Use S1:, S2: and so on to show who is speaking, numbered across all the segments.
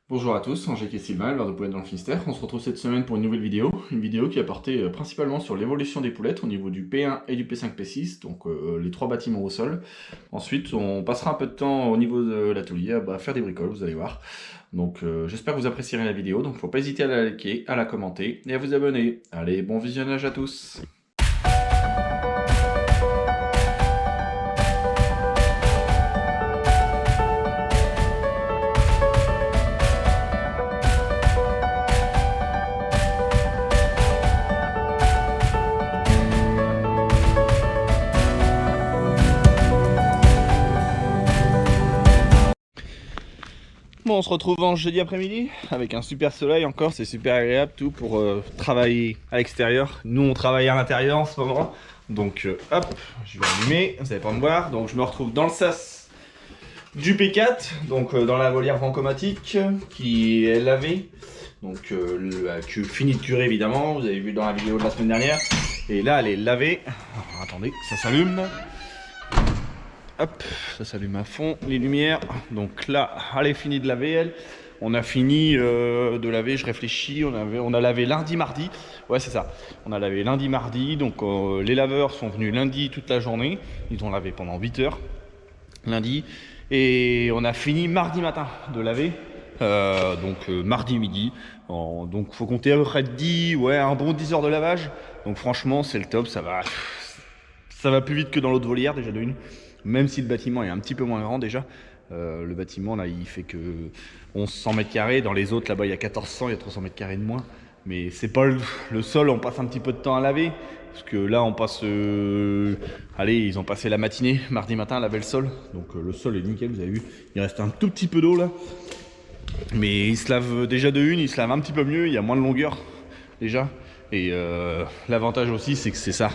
S1: Bonjour à tous, Angers et Sylvain, éleveur de poulettes dans le Finistère. On se retrouve cette semaine pour une nouvelle vidéo. Une vidéo qui a porté principalement sur l'évolution des poulettes au niveau du P1 et du P5, P6, donc les trois bâtiments au sol. Ensuite, on passera un peu de temps au niveau de l'atelier à faire des bricoles, vous allez voir. Donc j'espère que vous apprécierez la vidéo, donc faut pas hésiter à la liker, à la commenter et à vous abonner. Allez, bon visionnage à tous. Bon, on se retrouve en jeudi après-midi avec un super soleil encore, c'est super agréable tout pour travailler à l'extérieur. Nous on travaille à l'intérieur en ce moment, donc hop, je vais allumer, vous allez pas me voir. Donc je me retrouve dans le sas du P4, donc dans la volière vancomatique qui est lavée, donc la queue finie de curer évidemment, vous avez vu dans la vidéo de la semaine dernière. Et là elle est lavée. Alors, attendez, ça s'allume. Hop, ça s'allume à fond, les lumières. Donc là, elle est finie de laver, elle. On a fini de laver, je réfléchis, on a lavé lundi, mardi. Ouais, c'est ça. On a lavé lundi, mardi. Donc les laveurs sont venus lundi toute la journée. Ils ont lavé pendant 8 heures, lundi. Et on a fini mardi matin de laver. Mardi midi. Donc faut compter à peu près 10, ouais, un bon 10 heures de lavage. Donc franchement, c'est le top, ça va plus vite que dans l'autre volière déjà de une. Même si le bâtiment est un petit peu moins grand déjà. Le bâtiment là il fait que 1100 mètres carrés. Dans les autres là-bas il y a 1400, il y a 300 mètres carrés de moins. Mais c'est pas le sol, on passe un petit peu de temps à laver. Parce que là on passe... allez, ils ont passé la matinée, mardi matin à laver le sol. Donc le sol est nickel, vous avez vu. Il reste un tout petit peu d'eau là. Mais il se lave déjà de une, il se lave un petit peu mieux, il y a moins de longueur déjà. Et l'avantage aussi c'est que c'est ça.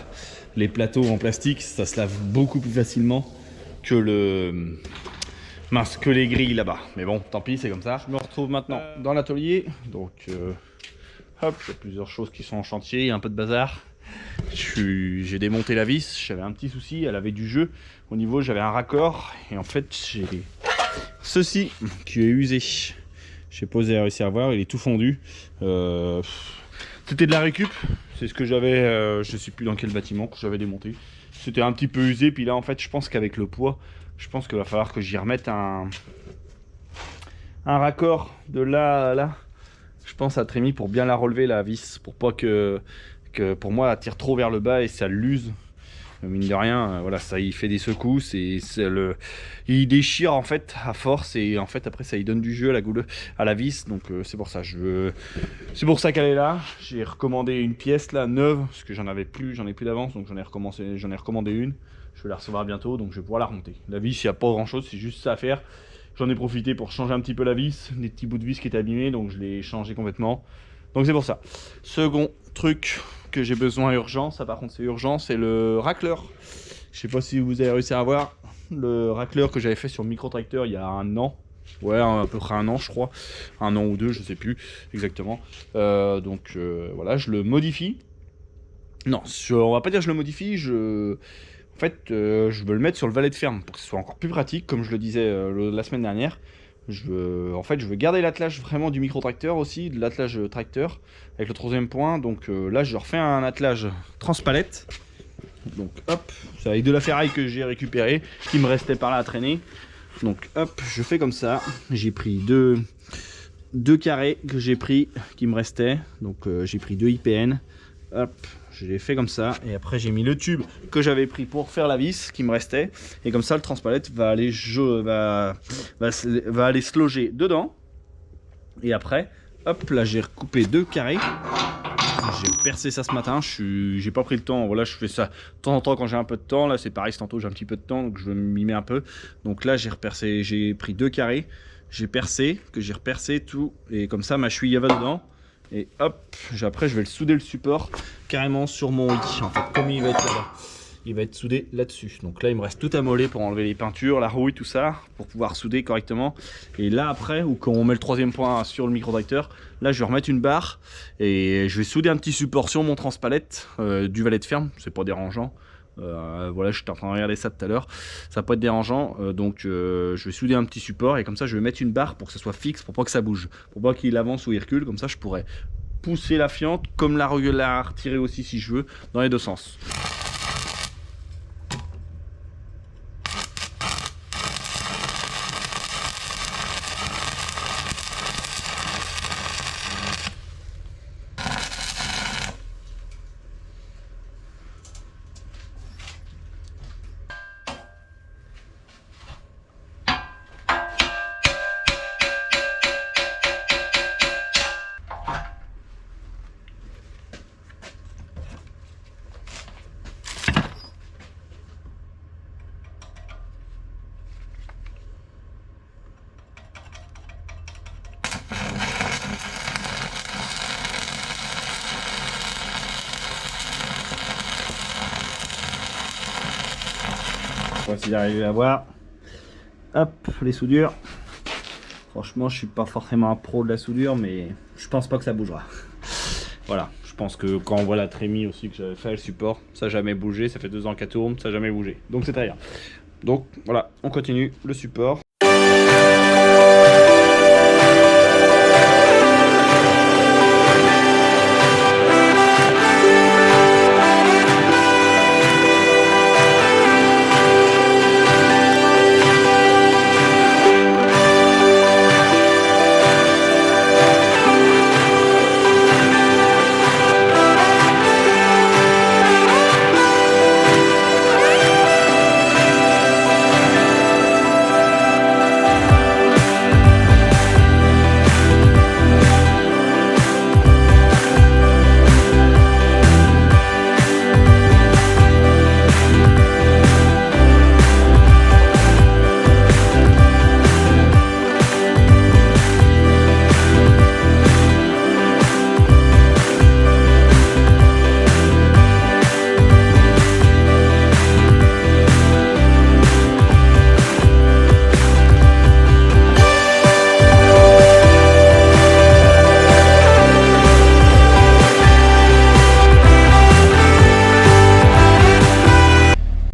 S1: Les plateaux en plastique, ça se lave beaucoup plus facilement que que les grilles là-bas. Mais bon, tant pis, c'est comme ça. Je me retrouve maintenant dans l'atelier. Donc, hop, il y a plusieurs choses qui sont en chantier. Il y a un peu de bazar. J'ai démonté la vis. J'avais un petit souci. Elle avait du jeu. Au niveau, j'avais un raccord. Et en fait, j'ai ceci qui est usé. Je sais pas si vous avez réussi à voir. Il est tout fondu. C'était de la récup. C'est ce que j'avais. Je sais plus dans quel bâtiment que j'avais démonté. C'était un petit peu usé, puis là en fait je pense qu'avec le poids, je pense qu'il va falloir que j'y remette un raccord de là à là. Je pense à Trémy pour bien la relever la vis, pour pas que pour moi elle tire trop vers le bas et ça l'use. Mine de rien, voilà, ça il fait des secousses et il déchire en fait à force et en fait après ça il donne du jeu à la vis, donc c'est pour ça c'est pour ça qu'elle est là. J'ai recommandé une pièce là neuve parce que j'en ai plus d'avance, donc j'en ai recommandé une. Je vais la recevoir bientôt, donc je vais pouvoir la remonter. La vis, il n'y a pas grand chose, c'est juste ça à faire. J'en ai profité pour changer un petit peu la vis, des petits bouts de vis qui étaient abîmés, donc je l'ai changé complètement. Donc c'est pour ça. Second truc que j'ai besoin urgent, ça par contre c'est urgent, c'est le racleur. Je sais pas si vous avez réussi à voir le racleur que j'avais fait sur le micro-tracteur il y a un an. Ouais, à peu près un an je crois. Un an ou deux, je sais plus exactement. Voilà, je le modifie. Non, on va pas dire que je le modifie, en fait, je veux le mettre sur le valet de ferme pour que ce soit encore plus pratique, comme je le disais la semaine dernière. En fait, je veux garder l'attelage vraiment du micro-tracteur aussi, de l'attelage tracteur, avec le troisième point. Donc là, je refais un attelage transpalette. Donc hop, c'est avec de la ferraille que j'ai récupéré, qui me restait par là à traîner. Donc hop, je fais comme ça. J'ai pris deux carrés que j'ai pris, qui me restaient. Donc j'ai pris 2 IPN. Hop, je l'ai fait comme ça. Et après, j'ai mis le tube que j'avais pris pour faire la vis, qui me restait. Et comme ça, le transpalette va aller se loger dedans. Et après, hop, là, j'ai recoupé 2 carrés. J'ai percé ça ce matin. J'ai pas pris le temps. Voilà, je fais ça de temps en temps quand j'ai un peu de temps. Là, c'est pareil, tantôt j'ai un petit peu de temps, donc je m'y mets un peu. Donc là, j'ai pris 2 carrés. J'ai repercé tout. Et comme ça, ma cheville va dedans. Et hop, après je vais le souder le support carrément sur mon lit. En fait, comme il va être là-bas, il va être soudé là-dessus. Donc là, il me reste tout à moller pour enlever les peintures, la rouille, tout ça, pour pouvoir souder correctement. Et là, après, ou quand on met le troisième point sur le micro-tracteur, là, je vais remettre une barre et je vais souder un petit support sur mon transpalette du valet de ferme. C'est pas dérangeant. Voilà, j'étais en train de regarder ça tout à l'heure. Ça va pas être dérangeant, donc je vais souder un petit support et comme ça je vais mettre une barre pour que ça soit fixe, pour pas que ça bouge, pour pas qu'il avance ou il recule. Comme ça je pourrais pousser la fiente comme la retirer aussi si je veux, dans les deux sens. On va essayer d'arriver à voir. Hop, les soudures. Franchement, je suis pas forcément un pro de la soudure, mais je pense pas que ça bougera. Voilà, je pense que quand on voit la trémie aussi que j'avais fait, le support, ça n'a jamais bougé. Ça fait 2 ans qu'elle tourne, ça n'a jamais bougé. Donc c'est très bien. Donc voilà, on continue le support.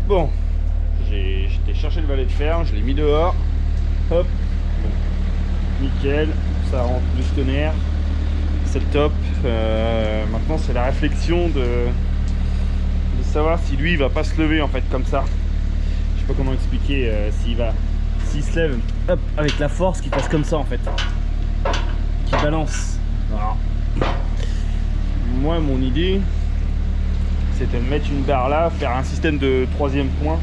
S1: Bon, j'étais chercher le valet de fer, je l'ai mis dehors. Hop, bon, nickel, ça rentre du tonnerre, c'est le top. Maintenant c'est la réflexion de savoir si lui il va pas se lever en fait comme ça. Je sais pas comment expliquer, s'il se lève, hop, avec la force qu'il passe comme ça en fait, qui balance. Alors, moi mon idée c'était de mettre une barre là, faire un système de 3e point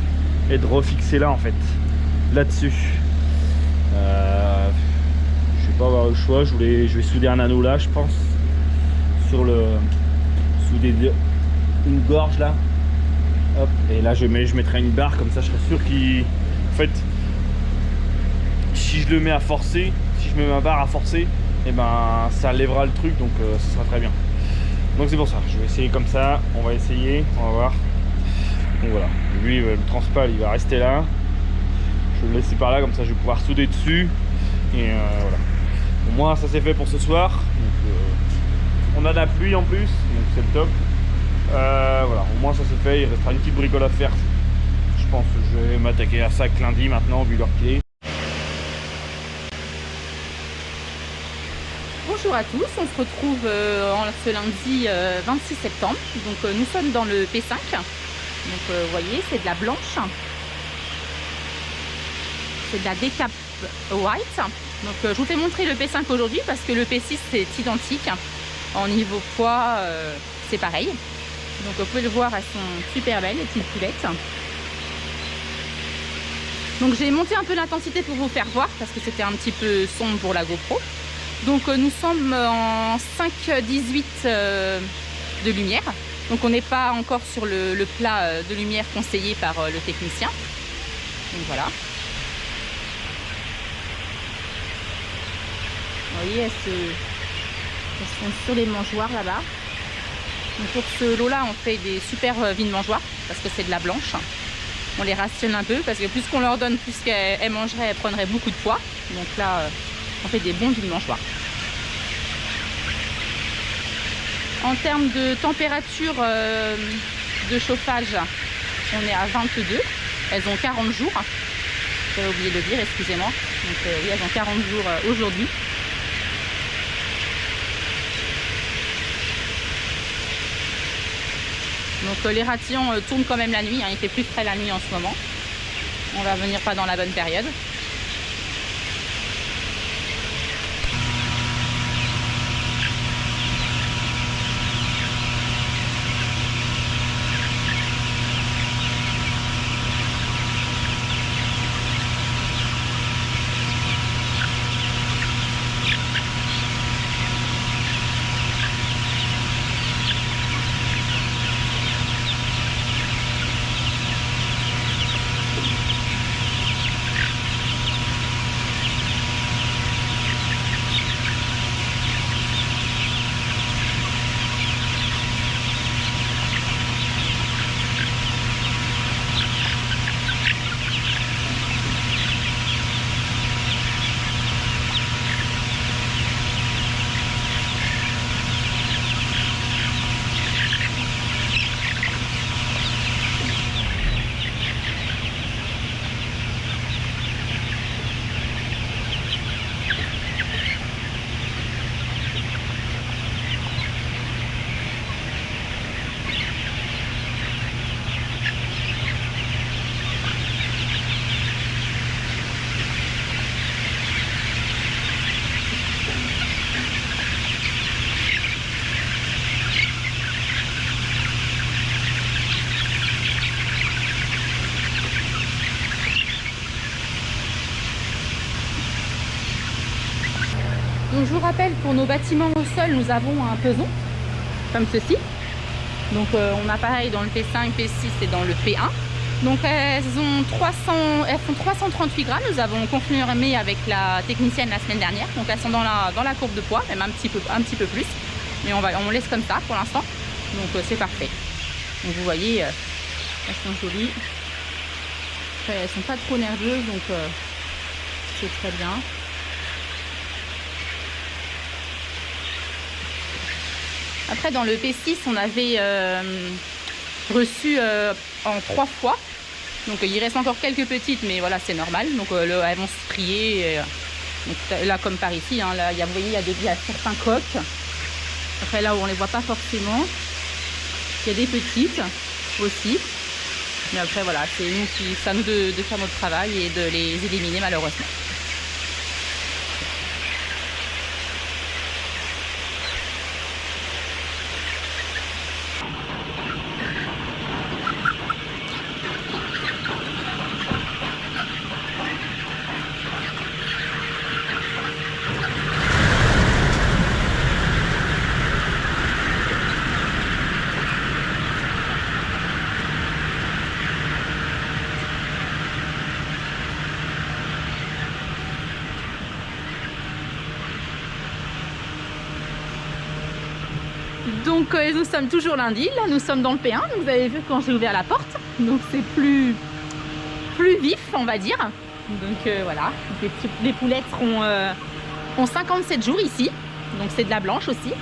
S1: et de refixer là en fait, là-dessus. Je vais pas avoir le choix, je vais souder un anneau là je pense, souder une gorge là. Hop, et là je mettrai une barre comme ça, je serai sûr qu'il... En fait, si je le mets à forcer, si je mets ma barre à forcer, et ben ça lèvera le truc, donc ce sera très bien. Donc c'est pour ça, je vais essayer comme ça, on va essayer, on va voir. Donc voilà, lui le transpal il va rester là. Je vais le laisser par là, comme ça je vais pouvoir souder dessus. Et voilà. Au moins ça c'est fait pour ce soir. Donc, on a de la pluie en plus, donc c'est le top. Voilà, au moins ça c'est fait, il restera une petite bricole à faire. Je pense que je vais m'attaquer à ça lundi maintenant, vu l'heure qu'il est.
S2: Bonjour à tous, on se retrouve ce lundi 26 septembre. Donc nous sommes dans le P5. Donc vous voyez, c'est de la blanche. C'est de la décap white. Donc je vous fais montrer le P5 aujourd'hui parce que le P6 c'est identique. En niveau poids, c'est pareil. Donc vous pouvez le voir, elles sont super belles, les petites poulettes. Donc j'ai monté un peu l'intensité pour vous faire voir parce que c'était un petit peu sombre pour la GoPro. Donc nous sommes en 5-18 de lumière. Donc on n'est pas encore sur le plat de lumière conseillé par le technicien. Donc voilà. Vous voyez, elles sont sur les mangeoires là-bas. Donc pour ce lot-là, on fait des super vines mangeoires parce que c'est de la blanche. On les rationne un peu parce que plus qu'on leur donne, plus qu'elles mangeraient, elles prendraient beaucoup de poids. Donc là, on fait des bons vines mangeoires. En termes de température de chauffage, on est à 22. Elles ont 40 jours. J'avais oublié de le dire, excusez-moi. Donc oui, elles ont 40 jours aujourd'hui. Donc les ratillons tournent quand même la nuit, hein. Il fait plus frais la nuit en ce moment. On va venir pas dans la bonne période. Donc je vous rappelle, pour nos bâtiments au sol, nous avons un peson, comme ceci. Donc on a pareil dans le P5, P6 et dans le P1. Donc elles font 338 grammes, nous avons confirmé avec la technicienne la semaine dernière. Donc elles sont dans la courbe de poids, même un petit peu plus. Mais on laisse comme ça pour l'instant. Donc c'est parfait. Donc vous voyez, elles sont jolies. Après, elles sont pas trop nerveuses, donc c'est très bien. Après dans le P6 on avait reçu en 3 fois. Donc il reste encore quelques petites, mais voilà, c'est normal. Donc elles vont se trier. Donc, là comme par ici, hein, là, vous voyez il y a certains coques. Après là où on les voit pas forcément, il y a des petites aussi. Mais après voilà, c'est à nous de faire notre travail et de les éliminer malheureusement. Donc nous sommes toujours lundi, là nous sommes dans le P1, vous avez vu quand j'ai ouvert la porte, donc c'est plus vif on va dire. Donc voilà, les poulettes ont 57 jours ici, donc c'est de la blanche aussi.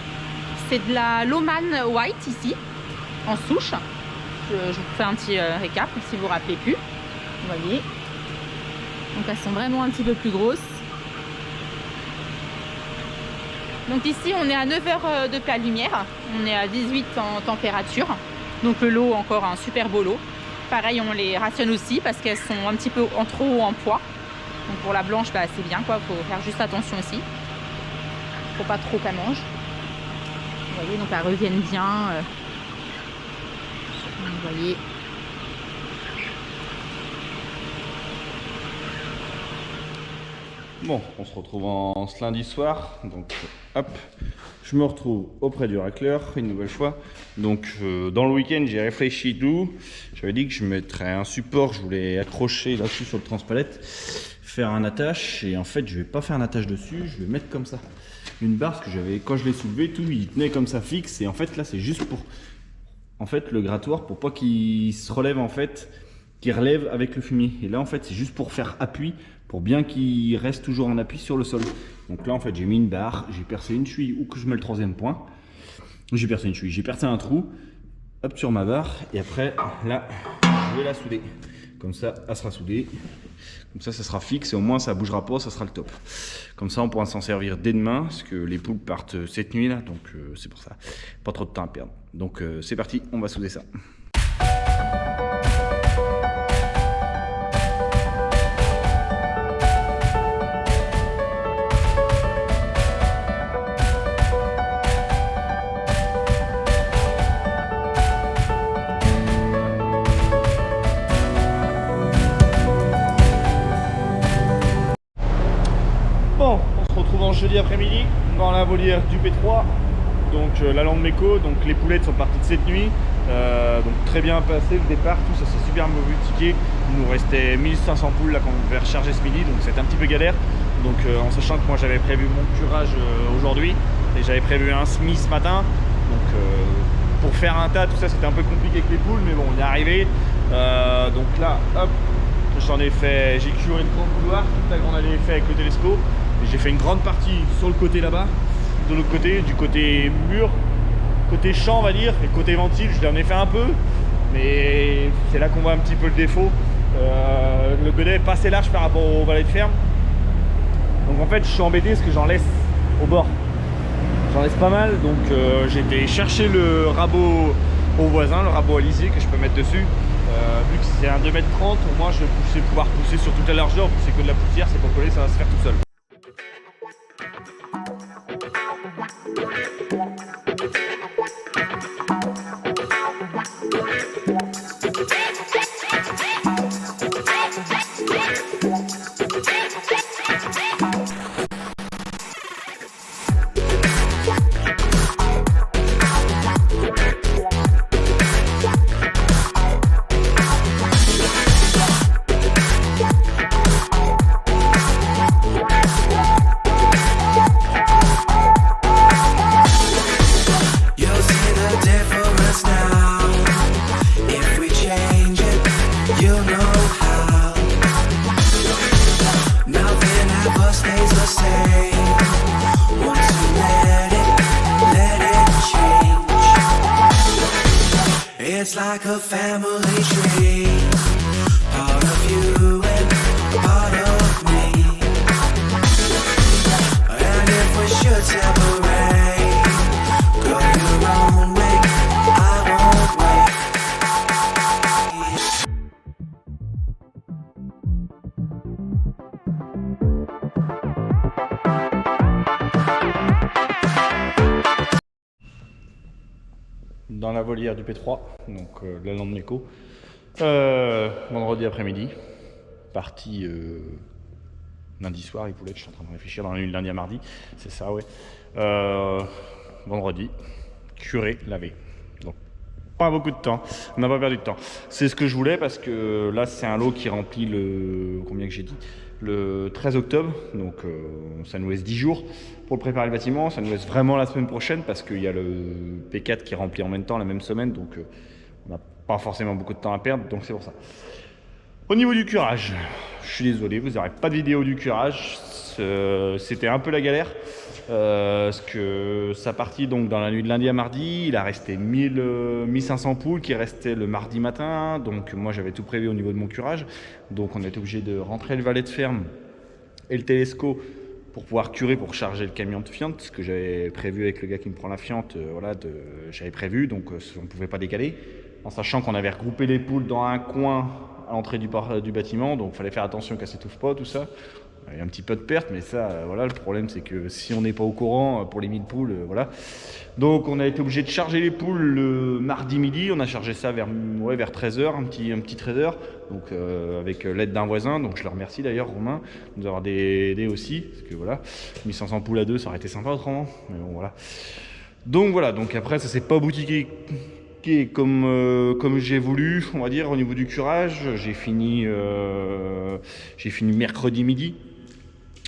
S2: C'est de la Lohmann White ici, en souche. Je vous fais un petit récap si vous ne vous rappelez plus, vous voyez. Donc elles sont vraiment un petit peu plus grosses. Donc ici on est à 9 heures de pleine lumière, on est à 18 en température. Donc le lot, encore un super beau lot. Pareil on les rationne aussi parce qu'elles sont un petit peu en trop en poids. Donc pour la blanche bah, c'est bien quoi, faut faire juste attention aussi. Faut pas trop qu'elle mange. Vous voyez, donc elles reviennent bien. Vous voyez.
S1: Bon, on se retrouve en ce lundi soir, donc hop, je me retrouve auprès du racleur une nouvelle fois. Donc dans le week-end j'ai réfléchi tout, j'avais dit que je mettrais un support, je voulais accrocher là-dessus sur le transpalette, faire un attache, et en fait je vais pas faire un attache dessus, je vais mettre comme ça une barre, parce que j'avais, quand je l'ai soulevé, tout il tenait comme ça fixe, et en fait là c'est juste pour, en fait le grattoir, pour pas qu'il se relève en fait, qu'il relève avec le fumier, et là en fait c'est juste pour faire appui, pour bien qu'il reste toujours en appui sur le sol. Donc là en fait j'ai mis une barre, j'ai percé une cheville où que je mets le troisième point. J'ai percé une cheville, j'ai percé un trou, hop sur ma barre, et après là je vais la souder. Comme ça, elle sera soudée. Comme ça sera fixe et au moins ça bougera pas, ça sera le top. Comme ça, on pourra s'en servir dès demain parce que les poules partent cette nuit là, donc c'est pour ça. Pas trop de temps à perdre. Donc c'est parti, on va souder ça. Bon, on se retrouve en jeudi après-midi dans la volière du P3, donc la lande méco, donc les poulettes sont parties de cette nuit, donc très bien passé le départ, tout ça s'est super mauvais ticket. Il nous restait 1500 poules là qu'on devait recharger ce midi, donc c'était un petit peu galère. Donc en sachant que moi j'avais prévu mon curage aujourd'hui et j'avais prévu un semis ce matin, donc pour faire un tas, tout ça c'était un peu compliqué avec les poules, mais bon on y est arrivé. Donc là, hop, j'en ai fait, j'ai curé le grand couloir, toute la grande allée est faite avec le télescope. J'ai fait une grande partie sur le côté là-bas, de l'autre côté, du côté mur, côté champ on va dire, et côté ventile, je l'en ai fait un peu, mais c'est là qu'on voit un petit peu le défaut. Le godet est pas assez large par rapport au valet de ferme. Donc en fait je suis embêté parce que j'en laisse au bord. J'en laisse pas mal, donc j'ai été chercher le rabot au voisin, le rabot à lisser que je peux mettre dessus. Vu que c'est un 2,30 m, au moins je vais pouvoir pousser sur toute la largeur, c'est que de la poussière, c'est pas collé, ça va se faire tout seul.
S3: It's like a family tree, part of you and part of me. And if we should separate, go your own way, I won't wait.
S1: Dans la volière du P3, donc la lande méco, vendredi après-midi, parti lundi soir, les poulettes, je suis en train de réfléchir dans la nuit de lundi à mardi, c'est ça ouais, vendredi, curé, lavé, donc pas beaucoup de temps, on n'a pas perdu de temps, c'est ce que je voulais parce que là c'est un lot qui remplit le, combien que j'ai dit, le 13 octobre, donc ça nous laisse 10 jours pour préparer le bâtiment, ça nous laisse vraiment la semaine prochaine parce qu'il y a le P4 qui est rempli en même temps la même semaine, donc on n'a pas forcément beaucoup de temps à perdre, donc c'est pour ça. Au niveau du curage, je suis désolé, vous n'aurez pas de vidéo du curage, c'était un peu la galère, parce que ça partit donc dans la nuit de lundi à mardi, il a resté 1500 poules qui restaient le mardi matin, donc moi j'avais tout prévu au niveau de mon curage, donc on était obligé de rentrer le valet de ferme et le télescope pour pouvoir curer, pour charger le camion de fiente, ce que j'avais prévu avec le gars qui me prend la fiente, voilà, j'avais prévu, donc on ne pouvait pas décaler, en sachant qu'on avait regroupé les poules dans un coin à l'entrée du bâtiment, donc il fallait faire attention qu'elles ne s'étouffent pas, tout ça. Il y a un petit peu de perte, mais ça, voilà, le problème c'est que si on n'est pas au courant pour les 1000 poules, voilà. Donc on a été obligé de charger les poules le mardi midi, on a chargé ça vers 13h, un petit 13h, donc avec l'aide d'un voisin, donc je le remercie d'ailleurs Romain de nous avoir aidé aussi, parce que voilà, 1500 poules à deux, ça aurait été sympa autrement, mais bon voilà. Donc voilà, donc après ça s'est pas boutiqué comme j'ai voulu, on va dire, au niveau du curage. J'ai fini mercredi midi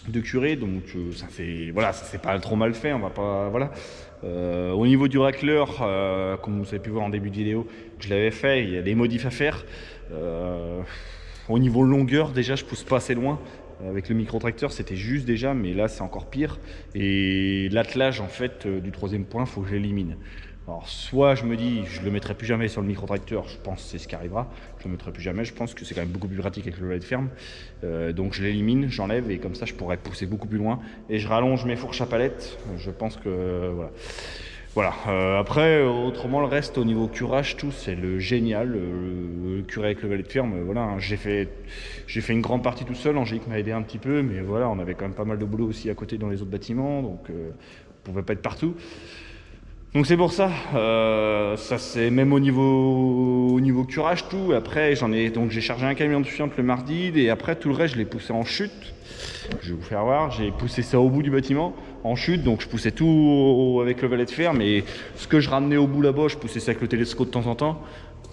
S1: de curer, donc ça s'est pas trop mal fait, on va pas, voilà. Au niveau du racleur, comme vous avez pu voir en début de vidéo, je l'avais fait, il y a des modifs à faire. Au niveau longueur, déjà je pousse pas assez loin. Avec le micro-tracteur c'était juste déjà, mais là c'est encore pire. Et l'attelage en fait du troisième point, faut que je l'élimine. Alors soit je me dis je le mettrai plus jamais sur le micro-tracteur, je pense que c'est ce qui arrivera, je le mettrai plus jamais, je pense que c'est quand même beaucoup plus pratique avec le valet de ferme, donc je l'élimine, j'enlève et comme ça je pourrais pousser beaucoup plus loin et je rallonge mes fourches à palette, je pense que voilà. Après autrement le reste au niveau curage tout c'est le génial, le curé avec le valet de ferme, voilà, hein, j'ai fait une grande partie tout seul, Angélique m'a aidé un petit peu mais voilà on avait quand même pas mal de boulot aussi à côté dans les autres bâtiments donc on pouvait pas être partout. Donc c'est pour ça, ça c'est même au niveau curage tout. Après j'ai chargé un camion de fientes le mardi et après tout le reste je l'ai poussé en chute. Je vais vous faire voir, j'ai poussé ça au bout du bâtiment en chute, donc je poussais tout avec le valet de ferme et ce que je ramenais au bout là-bas, je poussais ça avec le télescope de temps en temps.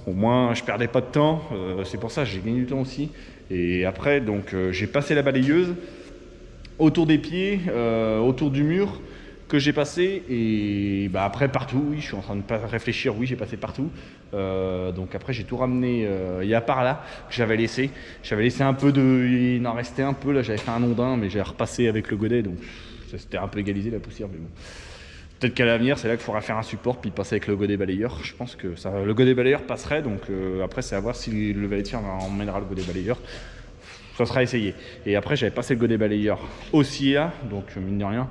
S1: Au moins je perdais pas de temps, c'est pour ça j'ai gagné du temps aussi. Et après donc j'ai passé la balayeuse autour des pieds, autour du mur. Que j'ai passé et bah après partout, oui, je suis en train de réfléchir, oui, j'ai passé partout. Donc après j'ai tout ramené, il y a par là que j'avais laissé un peu il en restait un peu là, j'avais fait un ondin mais j'ai repassé avec le godet donc ça c'était un peu égalisé la poussière mais bon. Peut-être qu'à l'avenir c'est là qu'il faudra faire un support puis passer avec le godet balayeur. Je pense que ça, le godet balayeur passerait donc après c'est à voir si le valet de ferme emmènera le godet balayeur. Ça sera essayé. Et après j'avais passé le godet balayeur aussi là donc mine de rien.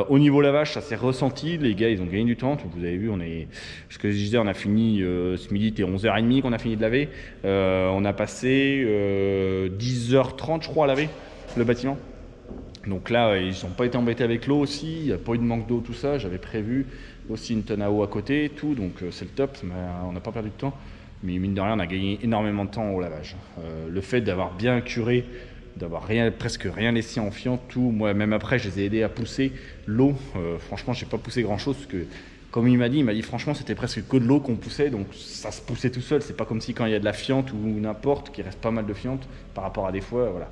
S1: Au niveau lavage, ça s'est ressenti, les gars ils ont gagné du temps, vous avez vu, ce que je disais, on a fini ce midi, c'était 11h30 qu'on a fini de laver, on a passé 10h30 je crois à laver le bâtiment. Donc là ils n'ont pas été embêtés avec l'eau aussi, il n'y a pas eu de manque d'eau tout ça, j'avais prévu aussi une tonne à eau à côté et tout, donc c'est le top, on n'a pas perdu de temps, mais mine de rien on a gagné énormément de temps au lavage. Le fait d'avoir bien curé, d'avoir presque rien laissé en fiente, tout. Moi, même après, je les ai aidés à pousser l'eau. Franchement, j'ai pas poussé grand-chose parce que, comme il m'a dit franchement, c'était presque que de l'eau qu'on poussait, donc ça se poussait tout seul. C'est pas comme si quand il y a de la fiente ou n'importe, qu'il reste pas mal de fiente par rapport à des fois, voilà.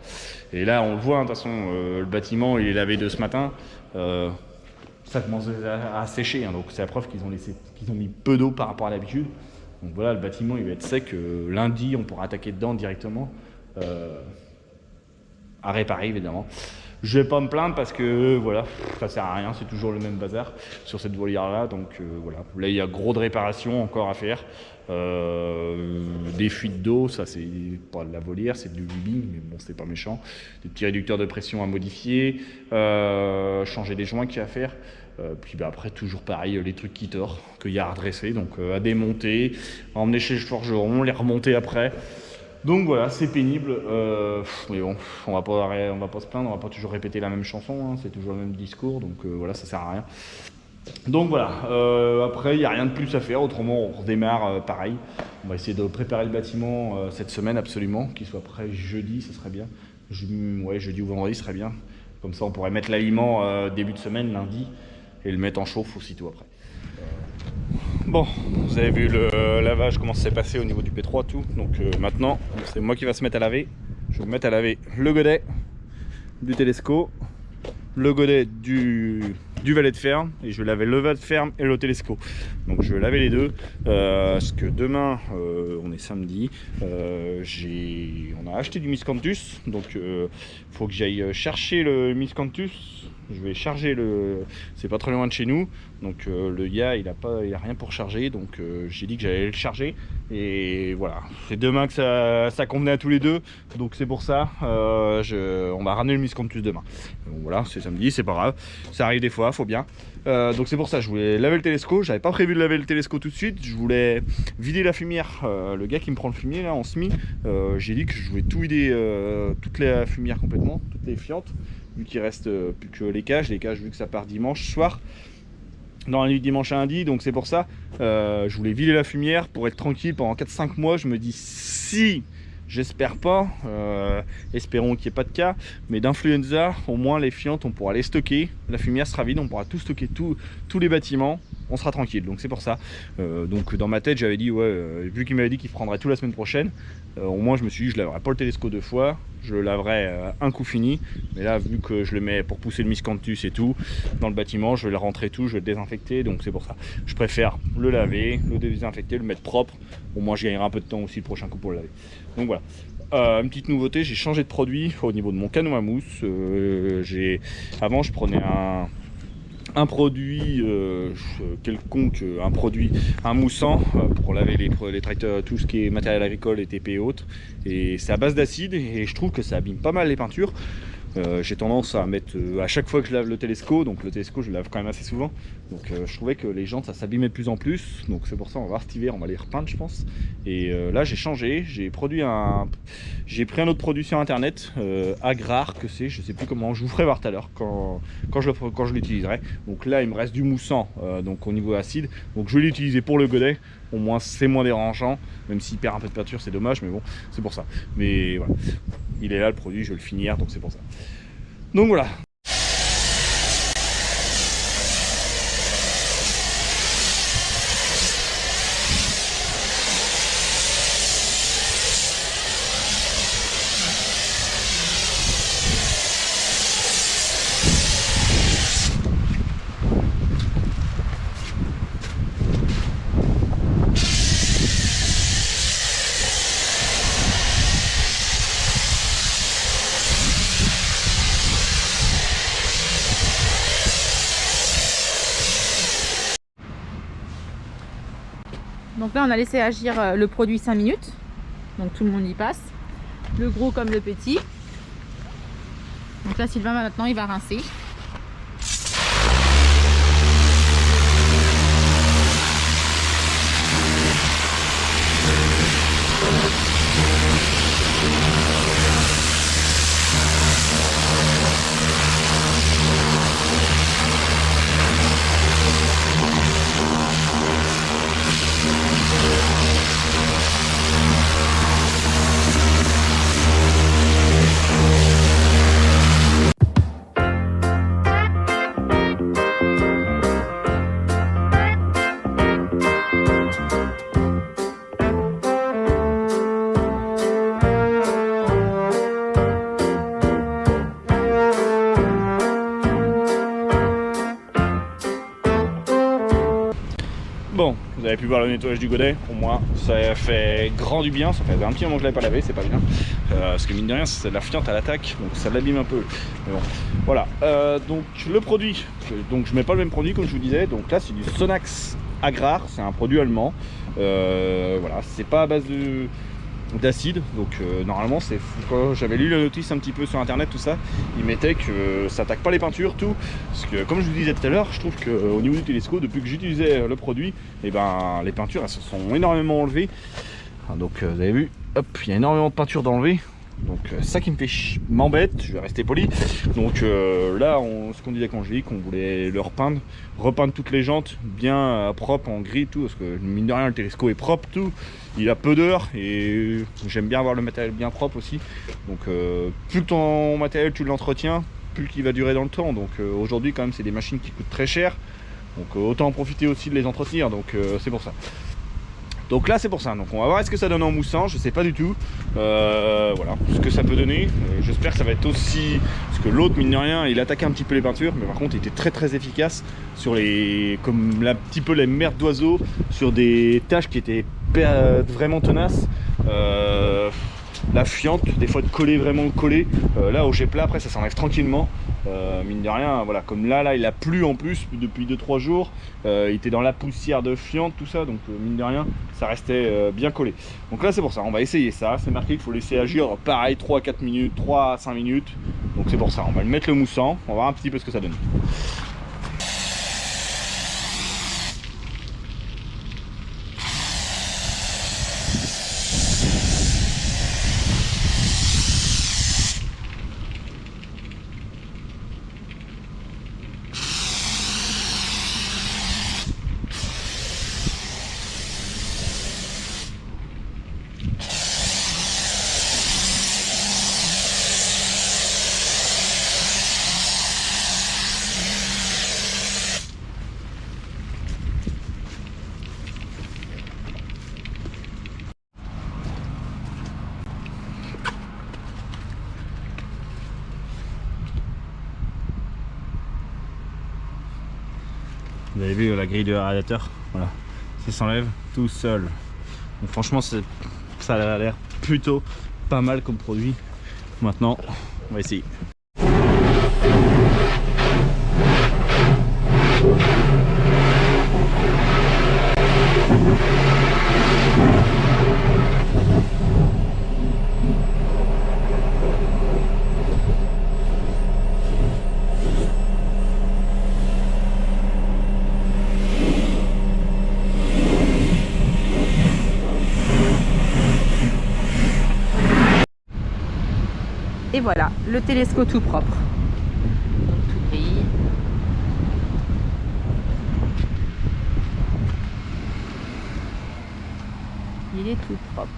S1: Et là, on le voit, de toute façon, le bâtiment, il est lavé de ce matin. Ça commence à sécher, hein, donc c'est la preuve qu'ils ont mis peu d'eau par rapport à l'habitude. Donc voilà, le bâtiment, il va être sec. Lundi, on pourra attaquer dedans directement. À réparer évidemment. Je vais pas me plaindre parce que voilà, ça sert à rien, c'est toujours le même bazar sur cette volière là, donc voilà. Là il y a gros de réparations encore à faire, des fuites d'eau, ça c'est pas de la volière, c'est du lubing, mais bon c'est pas méchant, des petits réducteurs de pression à modifier, changer des joints qu'il y a à faire. Puis bah, après toujours pareil, les trucs qui tordent, qu'il y a à redresser, donc à démonter, à emmener chez le forgeron, les remonter après. Donc voilà, c'est pénible, mais bon, on va pas se plaindre, on va pas toujours répéter la même chanson, hein, c'est toujours le même discours, donc voilà, ça sert à rien. Donc voilà, après il n'y a rien de plus à faire, autrement on redémarre pareil. On va essayer de préparer le bâtiment cette semaine absolument, qu'il soit prêt jeudi, ça serait bien. Ouais, jeudi ou vendredi, ce serait bien. Comme ça on pourrait mettre l'aliment début de semaine, lundi, et le mettre en chauffe aussitôt après. Bon, vous avez vu le lavage, comment ça s'est passé au niveau du P3 tout. Donc maintenant, c'est moi qui va se mettre à laver. Je vais me mettre à laver le godet du télescope, le godet du valet de ferme, et je vais laver le valet de ferme et le télescope. Donc je vais laver les deux, parce que demain, on est samedi, on a acheté du miscanthus, donc il faut que j'aille chercher le miscanthus. Je vais charger c'est pas très loin de chez nous, donc le gars il a rien pour charger, donc j'ai dit que j'allais le charger et voilà, c'est demain que ça convenait à tous les deux, donc c'est pour ça on va ramener le miscanthus demain. Donc voilà, c'est samedi, c'est pas grave, ça arrive des fois, faut bien. Donc c'est pour ça je voulais laver le télescope, j'avais pas prévu de laver le télescope tout de suite, je voulais vider la fumière. Le gars qui me prend le fumier là en semi, j'ai dit que je voulais tout vider, toute la fumière complètement, toutes les fientes, vu qu'il reste plus que les cages vu que ça part dimanche soir, dans la nuit de dimanche à lundi, donc c'est pour ça je voulais vider la fumière pour être tranquille pendant 4-5 mois. Je me dis, si j'espère pas, espérons qu'il n'y ait pas de cas, mais d'influenza, au moins les fientes on pourra les stocker, la fumière sera vide, on pourra tout stocker, tous les bâtiments, on sera tranquille, donc c'est pour ça. Donc dans ma tête j'avais dit, vu qu'il m'avait dit qu'il prendrait tout la semaine prochaine, au moins je me suis dit je laverai pas le télescope 2 fois, je le laverai un coup fini, mais là vu que je le mets pour pousser le miscanthus et tout dans le bâtiment, je vais le rentrer tout, je vais le désinfecter, donc c'est pour ça. Je préfère le laver, le désinfecter, le mettre propre, au moins je gagnerai un peu de temps aussi le prochain coup pour le laver. Donc voilà. Une petite nouveauté, j'ai changé de produit au niveau de mon canon à mousse. Avant je prenais un produit quelconque, un moussant pour laver les tracteurs, tout ce qui est matériel agricole et TP et autres. Et c'est à base d'acide et je trouve que ça abîme pas mal les peintures. J'ai tendance à mettre à chaque fois que je lave le Telesco, donc le Telesco je le lave quand même assez souvent, donc je trouvais que les jantes ça s'abîmait de plus en plus, donc c'est pour ça on va voir cet hiver, on va les repeindre je pense. Et là j'ai changé, j'ai pris un autre produit sur internet, Agrar que c'est, je sais plus comment, je vous ferai voir tout à l'heure quand je l'utiliserai. Donc là il me reste du moussant, donc au niveau acide, donc je vais l'utiliser pour le godet, au moins c'est moins dérangeant, même s'il perd un peu de peinture c'est dommage, mais bon c'est pour ça. Mais voilà, il est là le produit, je vais le finir, donc c'est pour ça. Donc voilà.
S2: Donc là on a laissé agir le produit 5 minutes, donc tout le monde y passe, le gros comme le petit. Donc là Sylvain maintenant il va rincer.
S1: Bon, vous avez pu voir le nettoyage du godet, pour moi ça fait grand du bien, ça fait un petit moment que je l'avais pas lavé, c'est pas bien, parce que mine de rien c'est de la fiente à l'attaque, donc ça l'abîme un peu, mais bon, voilà, donc le produit, donc je mets pas le même produit comme je vous disais, donc là c'est du Sonax Agrar, c'est un produit allemand, voilà, c'est pas à base d'acide, donc normalement c'est, quand j'avais lu la notice un petit peu sur internet tout ça, il mettait que ça attaque pas les peintures tout, parce que comme je vous disais tout à l'heure, je trouve qu'au niveau du Telesco, depuis que j'utilisais le produit, et ben les peintures elles se sont énormément enlevées, donc vous avez vu, hop, il y a énormément de peinture d'enlever. Donc ça qui me fait m'embête, je vais rester poli. Donc là, ce qu'on disait avec Angélique, on voulait le repeindre toutes les jantes bien propres en gris tout, parce que mine de rien le Telesco est propre tout, il a peu d'heures et j'aime bien avoir le matériel bien propre aussi. Donc plus ton matériel tu l'entretiens, plus qu'il va durer dans le temps. Donc aujourd'hui quand même c'est des machines qui coûtent très cher, donc autant en profiter aussi de les entretenir, donc c'est pour ça. Donc là c'est pour ça, donc on va voir est-ce que ça donne en moussant, je sais pas du tout, voilà, ce que ça peut donner, j'espère que ça va être aussi, parce que l'autre mine de rien il attaquait un petit peu les peintures, mais par contre il était très efficace sur les, comme un petit peu les merdes d'oiseaux, sur des tâches qui étaient vraiment tenaces, la fiente, des fois de coller vraiment collé, là au jet plat après ça s'enlève tranquillement, mine de rien, voilà, comme là il a plu en plus depuis 2-3 jours, il était dans la poussière de fiente tout ça, donc mine de rien ça restait bien collé. Donc là c'est pour ça, on va essayer ça, c'est marqué qu'il faut laisser agir pareil 3-4 minutes, 3-5 minutes, donc c'est pour ça, on va le mettre le moussant, on va voir un petit peu ce que ça donne. Vous avez vu la grille de radiateur, voilà, ça s'enlève tout seul. Donc franchement ça a l'air plutôt pas mal comme produit. Maintenant on va essayer.
S2: Et voilà, le télescope tout propre. Donc tout brille. Il est tout propre.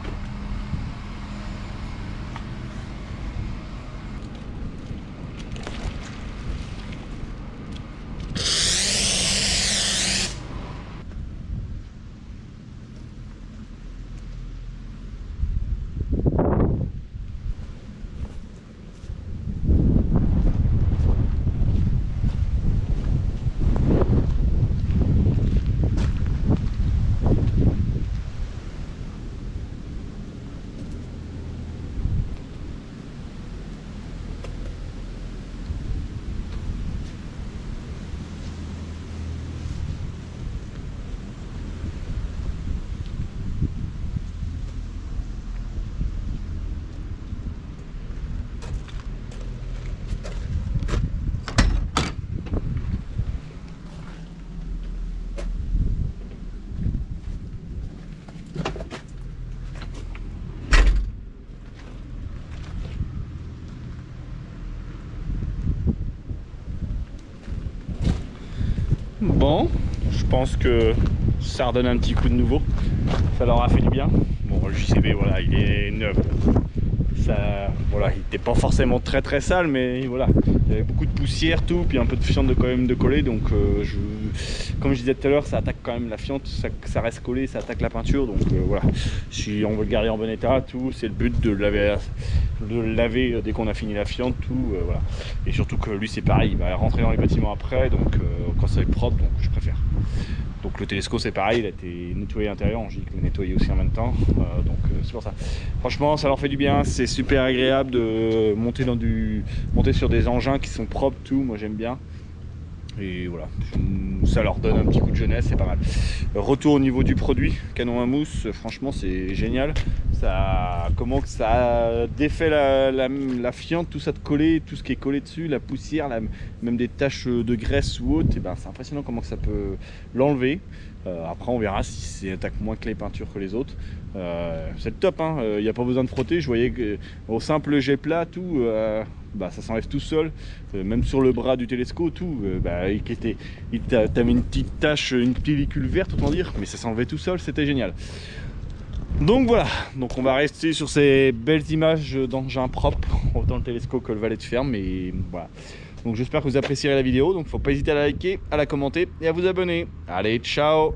S1: Bon, je pense que ça redonne un petit coup de nouveau. Ça leur a fait du bien. Bon, le JCB, voilà, il est neuf. Ça, voilà, il n'était pas forcément très sale, mais voilà, il y avait beaucoup de poussière, tout, puis un peu de fiente quand même de coller. Donc, comme je disais tout à l'heure, ça attaque quand même la fiente, ça reste collé, ça attaque la peinture. Donc voilà, si on veut le garder en bon état, tout, c'est le but de le laver dès qu'on a fini la fiente, tout, voilà. Et surtout que lui, c'est pareil, il va rentrer dans les bâtiments après, donc quand ça va être propre, donc je préfère. Donc le télescope c'est pareil, il a été nettoyé à l'intérieur, j'ai dit que le nettoyer aussi en même temps, donc c'est pour ça. Franchement ça leur fait du bien, c'est super agréable de monter sur des engins qui sont propres, tout, moi j'aime bien. Et voilà, ça leur donne un petit coup de jeunesse, c'est pas mal. Retour au niveau du produit, canon à mousse, franchement c'est génial. Ça défait la fiente, tout ça de coller, tout ce qui est collé dessus, la poussière, même des taches de graisse ou autre, et ben c'est impressionnant comment ça peut l'enlever. Après on verra si c'est attaque moins que les peintures que les autres. C'est le top, hein. Il n'y a pas besoin de frotter, je voyais que au simple jet plat, tout, bah, ça s'enlève tout seul, même sur le bras du télescope, tout, t'avais une petite tache, une pellicule verte, autant dire, mais ça s'enlevait tout seul, c'était génial. Donc voilà, donc on va rester sur ces belles images d'engins propres, autant le télescope que le valet de ferme, mais voilà. Donc j'espère que vous apprécierez la vidéo, donc faut pas hésiter à la liker, à la commenter et à vous abonner. Allez, ciao!